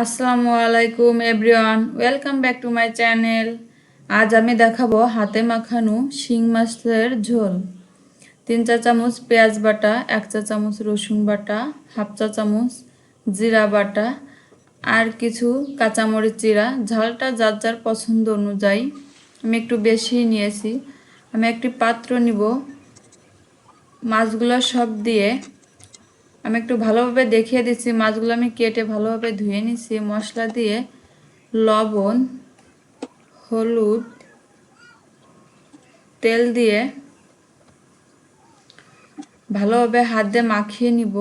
আসসালামু আলাইকুম everyone, welcome back to my channel. আজ আমি দেখাবো হাতে মাখানো শিং মাছের ঝোল। 3 চা চামচ পেঁয়াজ বাটা, 1 চা চামচ রসুন বাটা, হাফ চা চামচ জিরা বাটা আর কিছু কাঁচামরিচ চিরা। ঝালটা যার যার পছন্দ অনুযায়ী, আমি একটু বেশি নিয়েছি। আমি একটি পাত্র নিব, মাছগুলো সব দিয়ে আমি একটু ভালোভাবে দেখিয়ে দিচ্ছি। মাছগুলো আমি কেটে ভালোভাবে ধুয়ে নিচ্ছি। মশলা দিয়ে লবণ, হলুদ, তেল দিয়ে ভালোভাবে হাত দিয়ে মাখিয়ে নিব।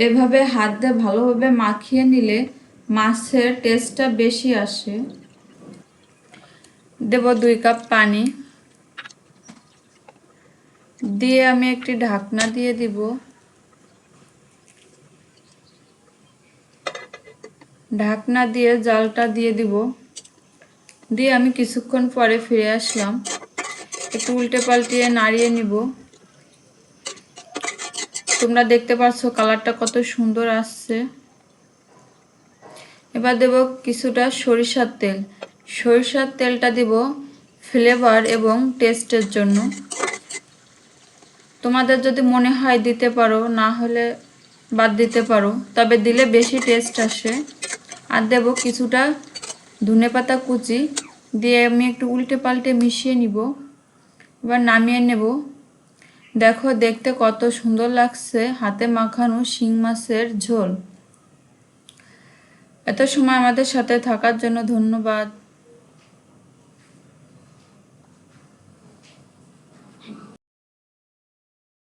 এভাবে হাত দিয়ে ভালোভাবে মাখিয়ে নিলে মাছের টেস্টটা বেশি আসে। দেব 2 কাপ পানি, দিয়ে আমি একটি ঢাকনা দিয়ে দিব। ঢাকনা দিয়ে জালটা দিয়ে দিব। দিয়ে আমি কিছুক্ষণ পরে ফিরে আসলাম। একটু উল্টে পাল্টিয়ে নাড়িয়ে নিব। তোমরা দেখতে পাচ্ছ কালারটা কত সুন্দর আসছে। এবার দেব কিছুটা সরিষার তেল। সরিষার তেলটা দিব ফ্লেভার এবং টেস্টের জন্য। তোমাদের যদি মনে হয় দিতে পারো, না হলে বাদ দিতে পারো, তবে দিলে বেশি টেস্ট আসে। আর দেব কিছুটা ধনেপাতা কুচি, দিয়ে আমি একটু উল্টে পাল্টে মিশিয়ে নিব। এবার নামিয়ে নেব। দেখো দেখতে কত সুন্দর লাগছে হাতে মাখানো শিং মাছের ঝোল। এত সময় আমাদের সাথে থাকার জন্য ধন্যবাদ।